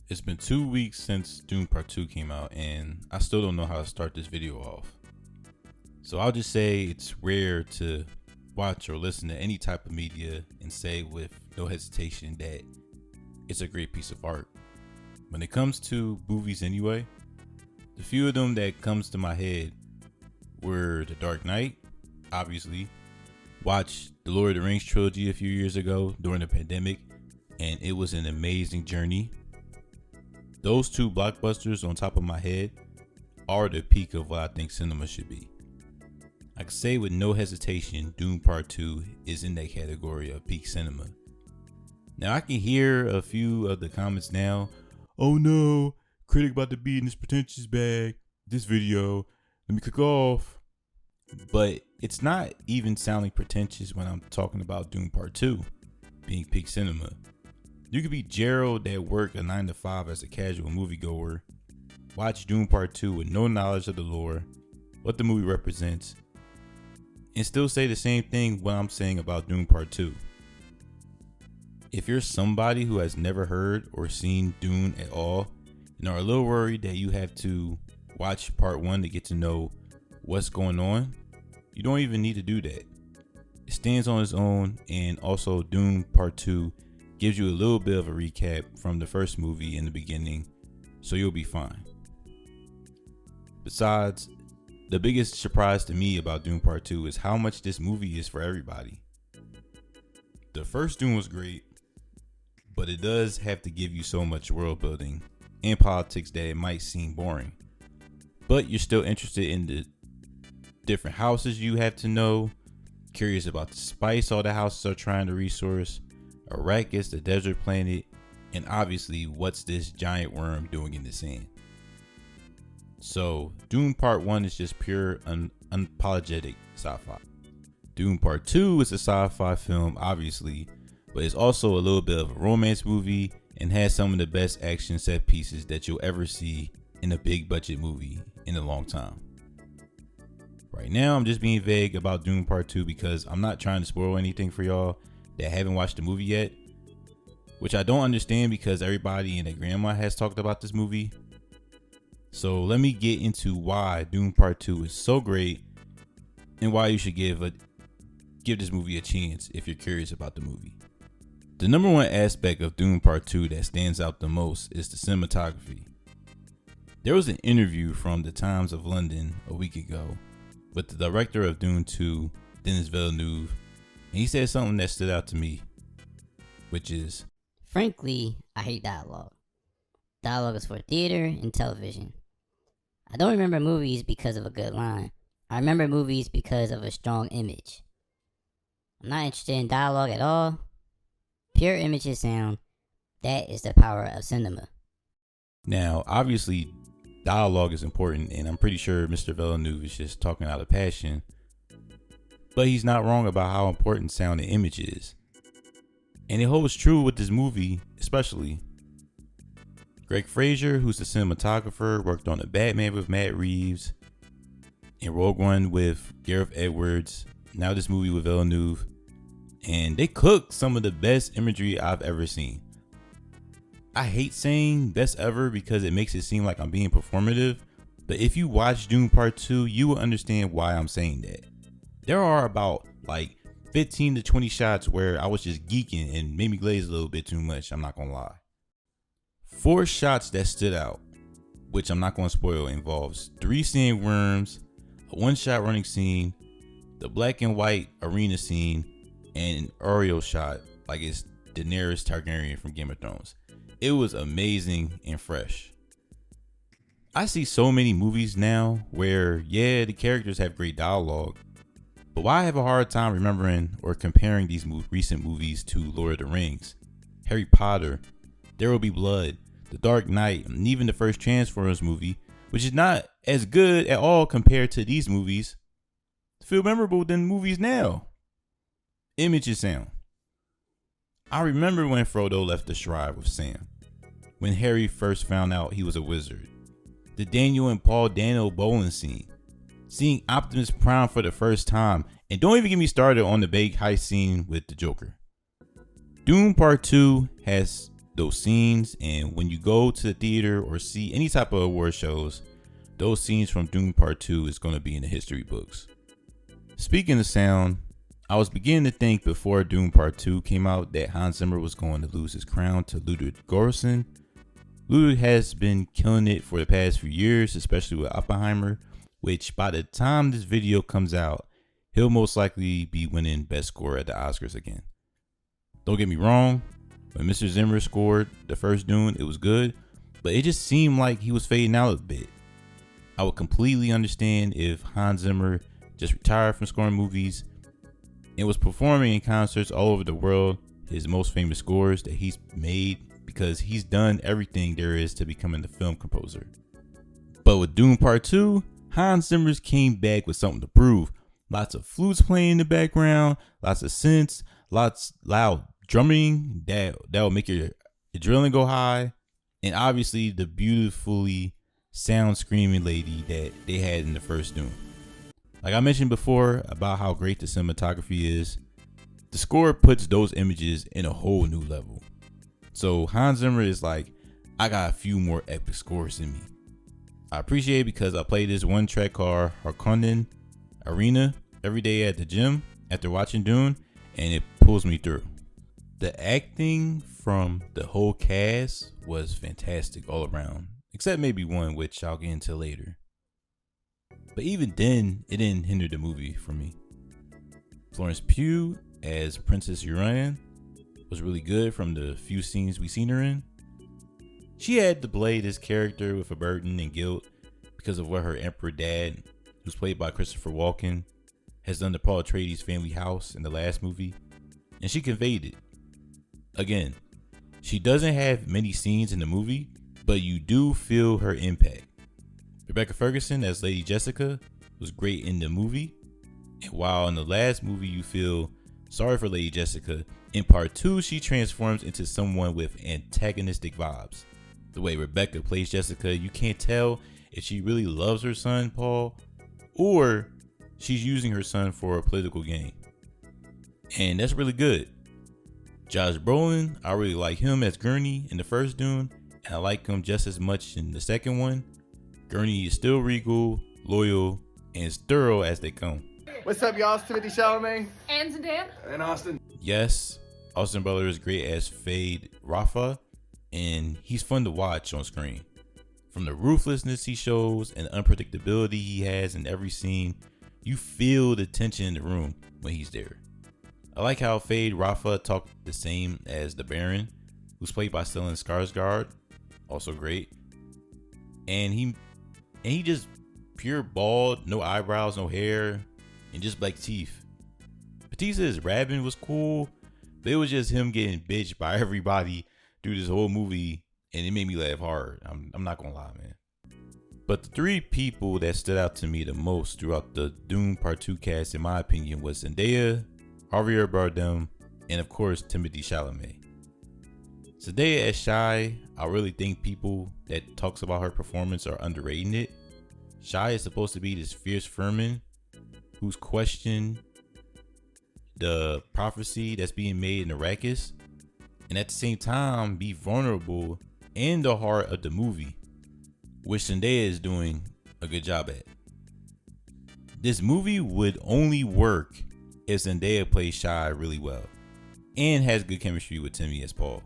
It's been 2 weeks since Dune Part 2 came out, and I still don't know how to start this video off. So I'll just say it's rare to watch or listen to any type of media and say with no hesitation that it's a great piece of art. When it comes to movies anyway, the few of them that comes to my head were The Dark Knight, obviously. Watched the Lord of the Rings trilogy a few years ago during the pandemic, and it was an amazing journey. Those two blockbusters on top of my head are the peak of what I think cinema should be. I can say with no hesitation, Dune Part 2 is in that category of peak cinema. Now I can hear a few of the comments now. Oh no, critic about to be in this pretentious bag. This video, let me click off. But it's not even sounding pretentious when I'm talking about Dune Part 2 being peak cinema. You could be Gerald at work a 9 to 5 as a casual moviegoer, watch Dune Part 2 with no knowledge of the lore, what the movie represents, and still say the same thing what I'm saying about Dune Part 2. If you're somebody who has never heard or seen Dune at all and are a little worried that you have to watch Part 1 to get to know what's going on, you don't even need to do that. It stands on its own, and also Dune Part 2 gives you a little bit of a recap from the first movie in the beginning, so you'll be fine. Besides, the biggest surprise to me about Dune Part 2 is how much this movie is for everybody. The first Dune was great, but it does have to give you so much world building and politics that it might seem boring. But you're still interested in the different houses you have to know, curious about the spice all the houses are trying to resource, Arrakis, the desert planet, and obviously what's this giant worm doing in the sand. So Dune Part 1 is just pure unapologetic sci-fi. Dune Part 2 is a sci-fi film, obviously, but it's also a little bit of a romance movie and has some of the best action set pieces that you'll ever see in a big budget movie in a long time. Right now I'm just being vague about Dune Part 2 because I'm not trying to spoil anything for y'all that haven't watched the movie yet, which I don't understand because everybody and their grandma has talked about this movie. So let me get into why Dune Part 2 is so great and why you should give this movie a chance if you're curious about the movie. The number one aspect of Dune Part 2 that stands out the most is the cinematography. There was an interview from the Times of London a week ago with the director of Dune 2, Denis Villeneuve, and he said something that stood out to me, which is, frankly, I hate dialogue. Dialogue is for theater and television. I don't remember movies because of a good line. I remember movies because of a strong image. I'm not interested in dialogue at all. Pure image and sound. That is the power of cinema. now obviously dialogue is important, and I'm pretty sure Mr. Villeneuve is just talking out of passion, but he's not wrong about how important sound and image is. And it holds true with this movie, especially. Greg Fraser, who's the cinematographer, worked on The Batman with Matt Reeves, and Rogue One with Gareth Edwards, now this movie with Villeneuve, and they cooked some of the best imagery I've ever seen. I hate saying best ever because it makes it seem like I'm being performative, but if you watch Dune Part 2, you will understand why I'm saying that. There are about 15 to 20 shots where I was just geeking and made me glaze a little bit too much, I'm not gonna lie. 4 shots that stood out, which I'm not gonna spoil, involves 3 sand worms, a 1-shot running scene, the black and white arena scene, and an aerial shot like it's Daenerys Targaryen from Game of Thrones. It was amazing and fresh. I see so many movies now where, the characters have great dialogue, but why I have a hard time remembering or comparing these recent movies to Lord of the Rings, Harry Potter, There Will Be Blood, The Dark Knight, and even the first Transformers movie, which is not as good at all compared to these movies, feel memorable than movies now. Image and sound. I remember when Frodo left the Shire with Sam, when Harry first found out he was a wizard, the Daniel and Paul Dano bowling scene, seeing Optimus Prime for the first time, and don't even get me started on the big heist scene with the Joker. Dune Part 2 has those scenes. And when you go to the theater or see any type of award shows, those scenes from Dune Part 2 is going to be in the history books. Speaking of sound, I was beginning to think before Dune Part 2 came out that Hans Zimmer was going to lose his crown to Ludwig Göransson. Ludwig has been killing it for the past few years, especially with Oppenheimer, which by the time this video comes out, he'll most likely be winning Best Score at the Oscars again. Don't get me wrong, when Mr. Zimmer scored the first Dune, it was good, but it just seemed like he was fading out a bit. I would completely understand if Hans Zimmer just retired from scoring movies and was performing in concerts all over the world, his most famous scores that he's made, because he's done everything there is to becoming the film composer. But with Dune Part 2, Hans Zimmer came back with something to prove. Lots of flutes playing in the background, lots of synths, lots loud drumming that will make your adrenaline go high, and obviously the beautifully sound screaming lady that they had in the first Dune. Like I mentioned before about how great the cinematography is, the score puts those images in a whole new level. So Hans Zimmer is like, I got a few more epic scores in me. I appreciate it because I play this one track called Harkonnen Arena every day at the gym after watching Dune, and it pulls me through. The acting from the whole cast was fantastic all around, except maybe one, which I'll get into later. But even then, it didn't hinder the movie for me. Florence Pugh as Princess Urian was really good from the few scenes we seen her in. She had to play this character with a burden and guilt because of what her emperor dad, who's played by Christopher Walken, has done to Paul Atreides' family house in the last movie, and she conveyed it. Again, she doesn't have many scenes in the movie, but you do feel her impact. Rebecca Ferguson as Lady Jessica was great in the movie, and while in the last movie you feel sorry for Lady Jessica, in Part 2 she transforms into someone with antagonistic vibes. The way Rebecca plays Jessica, you can't tell if she really loves her son Paul or she's using her son for a political gain, and that's really good. Josh Brolin, I really like him as Gurney in the first Dune, and I like him just as much in the second one. Gurney is still regal, loyal, and as thorough as they come. What's up, y'all? It's Timothée Chalamet. And Zendaya. And Austin. Yes, Austin Butler is great as Fade Rafa, and he's fun to watch on screen. From the ruthlessness he shows and the unpredictability he has in every scene, you feel the tension in the room when he's there. I like how Fade Rafa talked the same as the Baron, who's played by Stellan Skarsgård, also great. And he just pure bald, no eyebrows, no hair, and just black teeth. Batista's rapping was cool, but it was just him getting bitched by everybody through this whole movie, and it made me laugh hard. I'm not gonna lie, man. But the three people that stood out to me the most throughout the Dune Part 2 cast, in my opinion, was Zendaya, Javier Bardem, and of course Timothée Chalamet. Zendaya as Shy, I really think people that talks about her performance are underrating it. Shy is supposed to be this fierce Furman who's questioned the prophecy that's being made in Arrakis, and at the same time be vulnerable in the heart of the movie, which Zendaya is doing a good job at. This movie would only work if Zendaya plays Shy really well and has good chemistry with Timmy as Paul.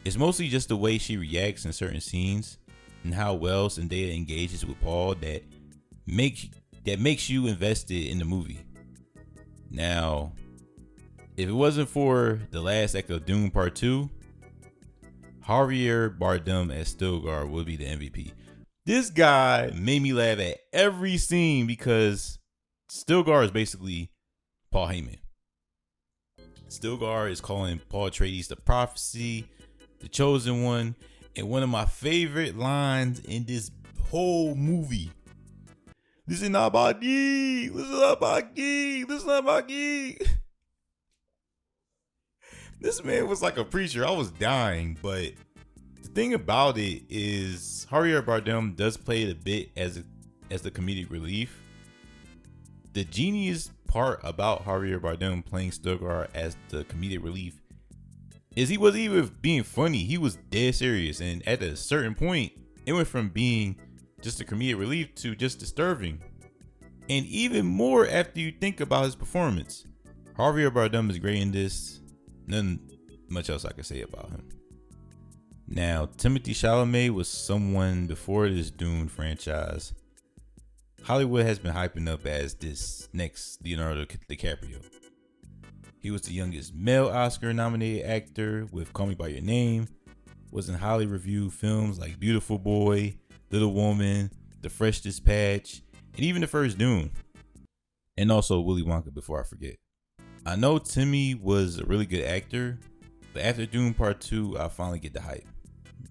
It's mostly just the way she reacts in certain scenes and how well Zendaya engages with Paul that makes you invested in the movie. Now, if it wasn't for the last act of Dune Part 2, Javier Bardem as Stilgar would be the MVP. This guy made me laugh at every scene because Stilgar is basically Paul Heyman. Stilgar is calling Paul Atreides the prophecy, the chosen one, and one of my favorite lines in this whole movie. This is not about ye. This is not about ye. This is not about ye. This man was like a preacher. I was dying, but the thing about it is Javier Bardem does play it a bit as the comedic relief. The genius part about Javier Bardem playing Stilgar as the comedic relief is he wasn't even being funny. He was dead serious. And at a certain point, it went from being just a comedic relief to just disturbing. And even more after you think about his performance. Javier Bardem is great in this. Nothing much else I can say about him. Now, Timothée Chalamet was someone before this Dune franchise Hollywood has been hyping up as this next Leonardo DiCaprio. He was the youngest male Oscar-nominated actor with Call Me By Your Name, was in highly reviewed films like Beautiful Boy, Little Woman, The Fresh Dispatch, and even the first Dune. And also Willy Wonka, before I forget. I know Timmy was a really good actor, but after Dune Part 2, I finally get the hype.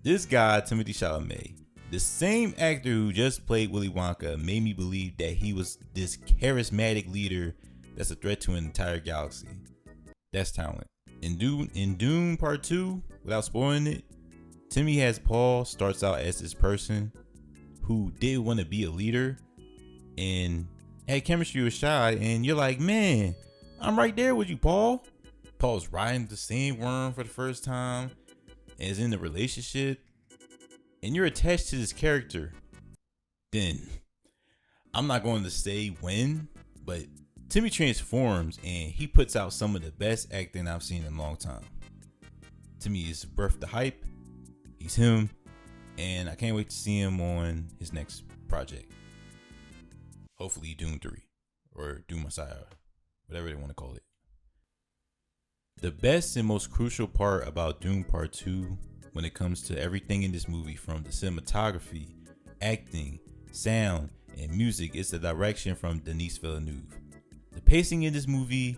This guy, Timothée Chalamet, the same actor who just played Willy Wonka, made me believe that he was this charismatic leader that's a threat to an entire galaxy. That's talent. In Dune Part 2, without spoiling it, Timmy has Paul starts out as this person who did want to be a leader and had chemistry with Shy, and you're like, man, I'm right there with you, Paul. Paul's riding the same worm for the first time and is in the relationship, and you're attached to this character. Then, I'm not going to say when, but Timmy transforms and he puts out some of the best acting I've seen in a long time. Timmy is worth the hype. He's him, and I can't wait to see him on his next project. Hopefully Dune 3 or Dune Messiah, whatever they want to call it. The best and most crucial part about Dune Part 2 when it comes to everything in this movie, from the cinematography, acting, sound, and music, is the direction from Denis Villeneuve. The pacing in this movie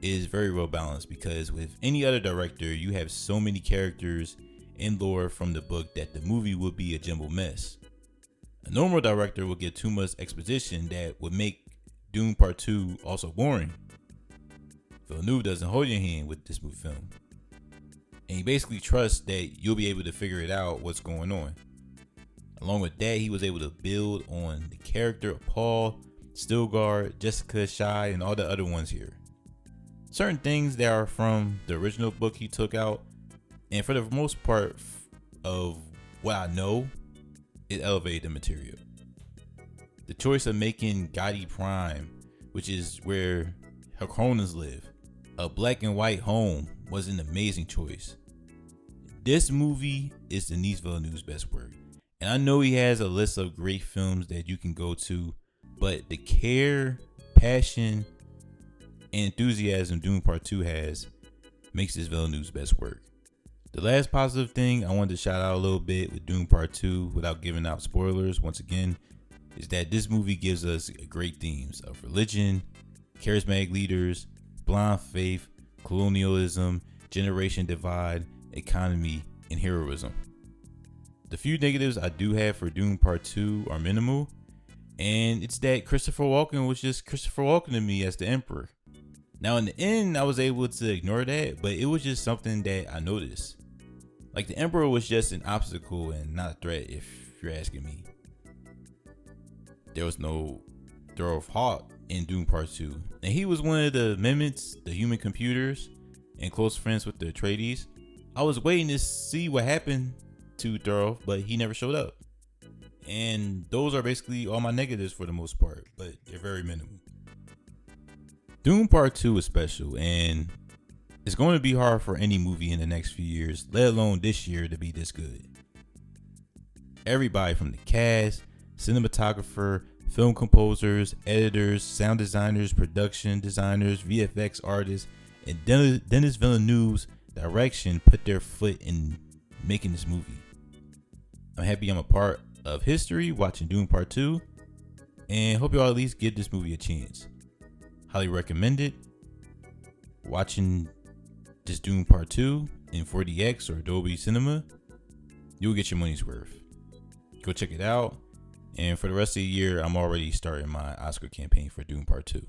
is very well balanced because with any other director, you have so many characters and lore from the book that the movie would be a jumbled mess. A normal director would get too much exposition that would make Dune Part 2 also boring. Villeneuve doesn't hold your hand with this movie film, and he basically trusts that you'll be able to figure it out what's going on. Along with that, he was able to build on the character of Paul, Stilgar, Jessica, Shy, and all the other ones here. Certain things that are from the original book he took out, and for the most part of what I know, it elevated the material. The choice of making Gotti Prime, which is where Harkonnens live, a black and white home, was an amazing choice. This movie is Denis Villeneuve's best work, and I know he has a list of great films that you can go to, but the care, passion, and enthusiasm Dune Part 2 has makes this Villeneuve's best work. The last positive thing I wanted to shout out a little bit with Dune Part 2 without giving out spoilers once again is that this movie gives us great themes of religion, charismatic leaders, blind faith, colonialism, generation divide, economy, and heroism. The few negatives I do have for Dune Part 2 are minimal, and it's that Christopher Walken was just Christopher Walken to me as the Emperor. Now in the end, I was able to ignore that, but it was just something that I noticed. Like, the Emperor was just an obstacle and not a threat, if you're asking me. There was no Thorolf Hawk in Dune Part 2, and he was one of the Amendments, the human computers, and close friends with the Atreides. I was waiting to see what happened to Thorolf, but he never showed up. And those are basically all my negatives for the most part, but they're very minimal. Dune Part 2 is special, and it's going to be hard for any movie in the next few years, let alone this year, to be this good. Everybody from the cast, cinematographer, film composers, editors, sound designers, production designers, VFX artists, and Denis Villeneuve's direction put their foot in making this movie. I'm happy I'm a part of history watching Dune Part 2, and hope y'all at least give this movie a chance. Highly recommend it. Watching this Dune Part 2 in 4DX or Dolby Cinema, you'll get your money's worth. Go check it out. And for the rest of the year, I'm already starting my Oscar campaign for Dune Part 2.